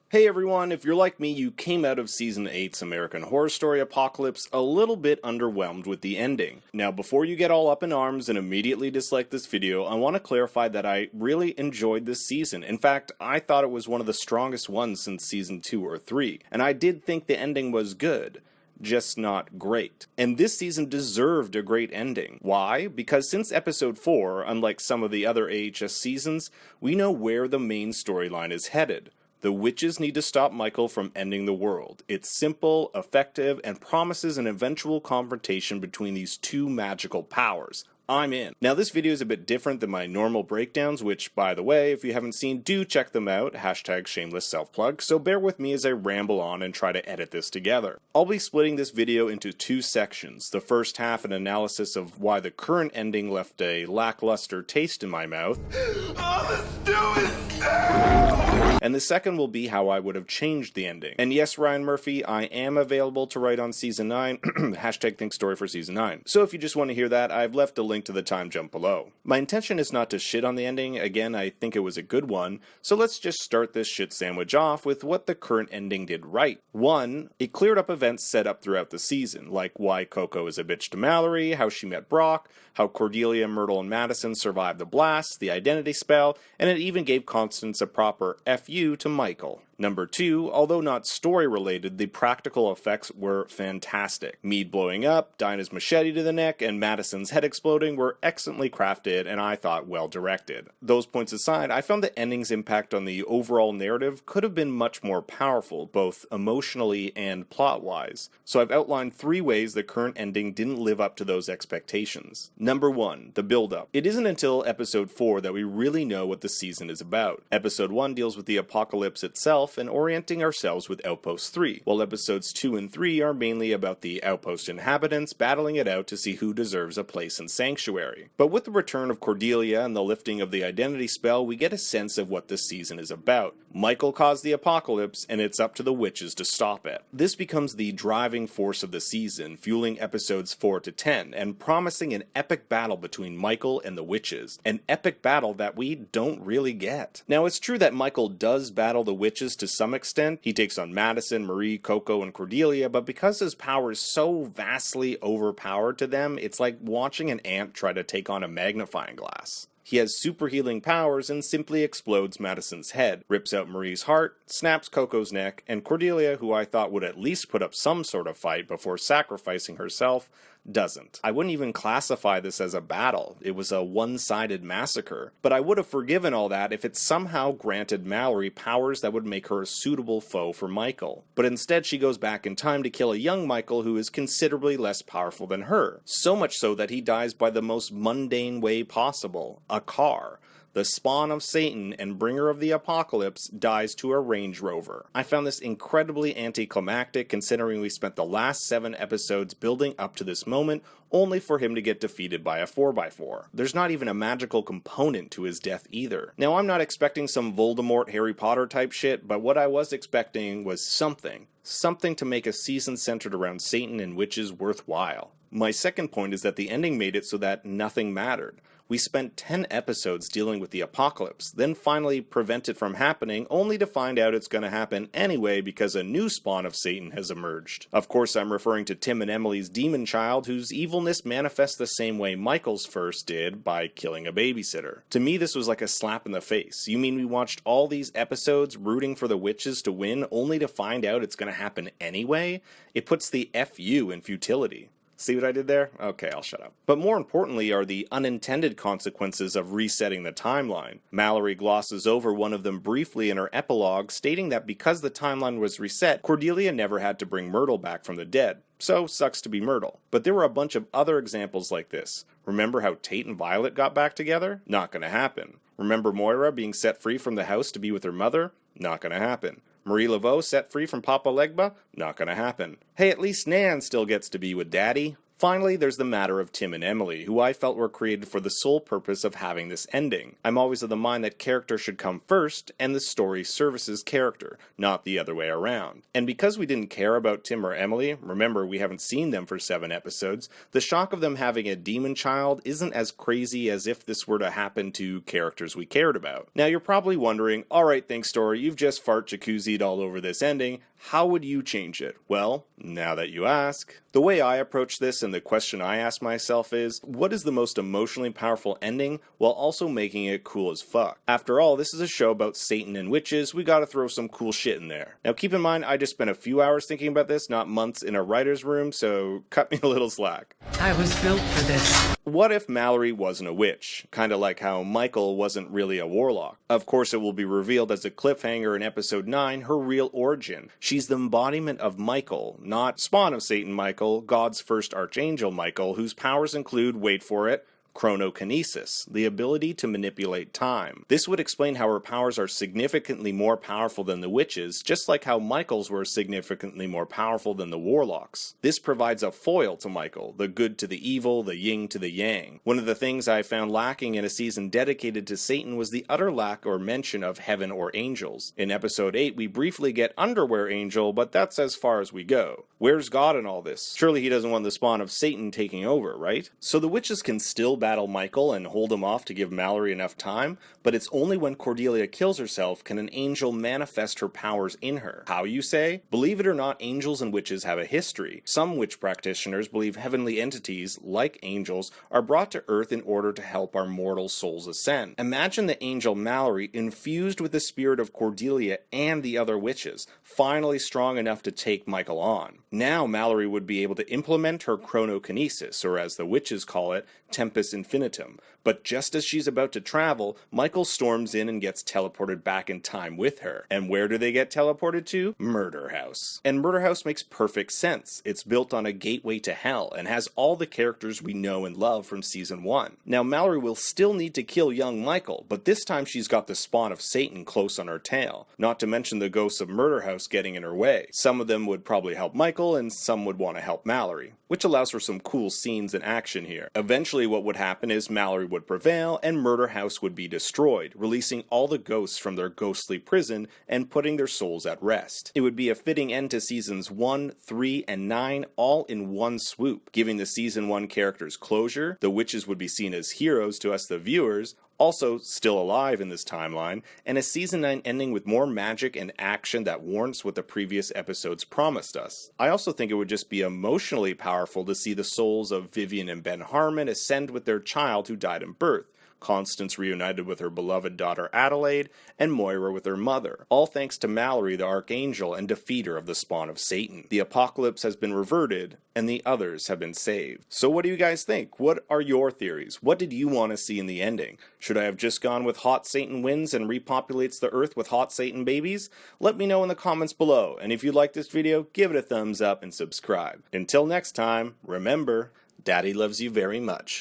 Hey everyone, if you're like me, you came out of Season 8's American Horror Story Apocalypse a little bit underwhelmed with the ending. Now, before you get all up in arms and immediately dislike this video, I want to clarify that I really enjoyed this season. In fact, I thought it was one of the strongest ones since Season 2 or 3, and I did think the ending was good. Just not great. And this season deserved a great ending. Why? Because since episode 4, unlike some of the other AHS seasons, we know where the main storyline is headed. The witches need to stop Michael from ending the world. It's simple, effective, and promises an eventual confrontation between these two magical powers. I'm in. Now this video is a bit different than my normal breakdowns, which, by the way, if you haven't seen, do check them out, #shameless self-plug, so bear with me as I ramble on and try to edit this together. I'll be splitting this video into two sections. The first half an analysis of why the current ending left a lackluster taste in my mouth. All the stew is stale! And the second will be how I would have changed the ending. And yes, Ryan Murphy, I am available to write on Season 9, #thinkstory for Season 9. So if you just want to hear that, I've left a link to the time jump below. My intention is not to shit on the ending, again I think it was a good one, so let's just start this shit sandwich off with what the current ending did right. 1. It cleared up events set up throughout the season, like why Coco is a bitch to Mallory, how she met Brock, how Cordelia, Myrtle, and Madison survived the blast, the identity spell, and it even gave Constance a proper FU to Michael. Number 2, although not story-related, the practical effects were fantastic. Mead blowing up, Dinah's machete to the neck, and Madison's head exploding were excellently crafted and I thought well directed. Those points aside, I found the ending's impact on the overall narrative could have been much more powerful, both emotionally and plot-wise. So I've outlined 3 ways the current ending didn't live up to those expectations. Number 1, the build-up. It isn't until episode 4 that we really know what the season is about. Episode 1 deals with the apocalypse itself, and orienting ourselves with Outpost 3, while episodes 2 and 3 are mainly about the Outpost inhabitants battling it out to see who deserves a place in Sanctuary. But with the return of Cordelia and the lifting of the identity spell, we get a sense of what this season is about. Michael caused the apocalypse, and it's up to the witches to stop it. This becomes the driving force of the season, fueling episodes 4 to 10, and promising an epic battle between Michael and the witches. An epic battle that we don't really get. Now, it's true that Michael does battle the witches to some extent. He takes on Madison, Marie, Coco, and Cordelia, but because his power is so vastly overpowered to them, it's like watching an ant try to take on a magnifying glass. He has super healing powers and simply explodes Madison's head, rips out Marie's heart, snaps Coco's neck, and Cordelia, who I thought would at least put up some sort of fight before sacrificing herself, doesn't. I wouldn't even classify this as a battle. It was a one-sided massacre. But I would have forgiven all that if it somehow granted Mallory powers that would make her a suitable foe for Michael. But instead she goes back in time to kill a young Michael who is considerably less powerful than her. So much so that he dies by the most mundane way possible. A car. The spawn of Satan and bringer of the apocalypse dies to a Range Rover. I found this incredibly anticlimactic considering we spent the last 7 episodes building up to this moment only for him to get defeated by a 4x4. There's not even a magical component to his death either. Now I'm not expecting some Voldemort Harry Potter type shit, but what I was expecting was something to make a season centered around Satan and witches worthwhile. My second point is that the ending made it so that nothing mattered. We spent 10 episodes dealing with the apocalypse, then finally prevent it from happening, only to find out it's going to happen anyway because a new spawn of Satan has emerged. Of course, I'm referring to Tim and Emily's demon child, whose evilness manifests the same way Michael's first did, by killing a babysitter. To me, this was like a slap in the face. You mean we watched all these episodes rooting for the witches to win, only to find out it's going to happen anyway? It puts the FU in futility. See what I did there? Okay, I'll shut up. But more importantly are the unintended consequences of resetting the timeline. Mallory glosses over one of them briefly in her epilogue, stating that because the timeline was reset, Cordelia never had to bring Myrtle back from the dead. So, sucks to be Myrtle. But there were a bunch of other examples like this. Remember how Tate and Violet got back together? Not gonna happen. Remember Moira being set free from the house to be with her mother? Not gonna happen. Marie Laveau set free from Papa Legba? Not gonna happen. Hey, at least Nan still gets to be with Daddy. Finally, there's the matter of Tim and Emily, who I felt were created for the sole purpose of having this ending. I'm always of the mind that character should come first, and the story services character, not the other way around. And because we didn't care about Tim or Emily, remember we haven't seen them for 7 episodes, the shock of them having a demon child isn't as crazy as if this were to happen to characters we cared about. Now you're probably wondering, alright Think Story, you've just fart jacuzzied all over this ending, how would you change it? Well, now that you ask. The way I approach this and the question I ask myself is, what is the most emotionally powerful ending while also making it cool as fuck? After all, this is a show about Satan and witches, we gotta throw some cool shit in there. Now keep in mind, I just spent a few hours thinking about this, not months in a writer's room, so cut me a little slack. I was built for this. What if Mallory wasn't a witch? Kinda like how Michael wasn't really a warlock. Of course it will be revealed as a cliffhanger in episode 9, her real origin. She's the embodiment of Michael, not spawn of Satan Michael, God's first archangel Michael, whose powers include, wait for it, chronokinesis, the ability to manipulate time. This would explain how her powers are significantly more powerful than the witches, just like how Michael's were significantly more powerful than the warlocks. This provides a foil to Michael, the good to the evil, the yin to the yang. One of the things I found lacking in a season dedicated to Satan was the utter lack or mention of heaven or angels. In episode 8, we briefly get Underwear Angel, but that's as far as we go. Where's God in all this? Surely he doesn't want the spawn of Satan taking over, right? So the witches can still battle Michael and hold him off to give Mallory enough time, but it's only when Cordelia kills herself can an angel manifest her powers in her. How, you say? Believe it or not, angels and witches have a history. Some witch practitioners believe heavenly entities, like angels, are brought to earth in order to help our mortal souls ascend. Imagine the angel Mallory infused with the spirit of Cordelia and the other witches, finally strong enough to take Michael on. Now Mallory would be able to implement her chronokinesis, or as the witches call it, tempus infinitum. But just as she's about to travel, Michael storms in and gets teleported back in time with her. And where do they get teleported to? Murder House. And Murder House makes perfect sense. It's built on a gateway to hell and has all the characters we know and love from season 1. Now Mallory will still need to kill young Michael, but this time she's got the spawn of Satan close on her tail. Not to mention the ghosts of Murder House getting in her way. Some of them would probably help Michael and some would want to help Mallory, which allows for some cool scenes and action here. Eventually what would happen is Mallory would prevail and Murder House would be destroyed, releasing all the ghosts from their ghostly prison and putting their souls at rest. It would be a fitting end to seasons 1, 3, and 9 all in one swoop, giving the season 1 characters closure, the witches would be seen as heroes to us the viewers, also still alive in this timeline, and a season 9 ending with more magic and action that warrants what the previous episodes promised us. I also think it would just be emotionally powerful to see the souls of Vivian and Ben Harmon ascend with their child who died in birth, Constance reunited with her beloved daughter Adelaide, and Moira with her mother, all thanks to Mallory the Archangel and defeater of the spawn of Satan. The apocalypse has been reverted, and the others have been saved. So what do you guys think? What are your theories? What did you want to see in the ending? Should I have just gone with hot Satan wins and repopulates the earth with hot Satan babies? Let me know in the comments below, and if you like this video, give it a thumbs up and subscribe. Until next time, remember, Daddy loves you very much.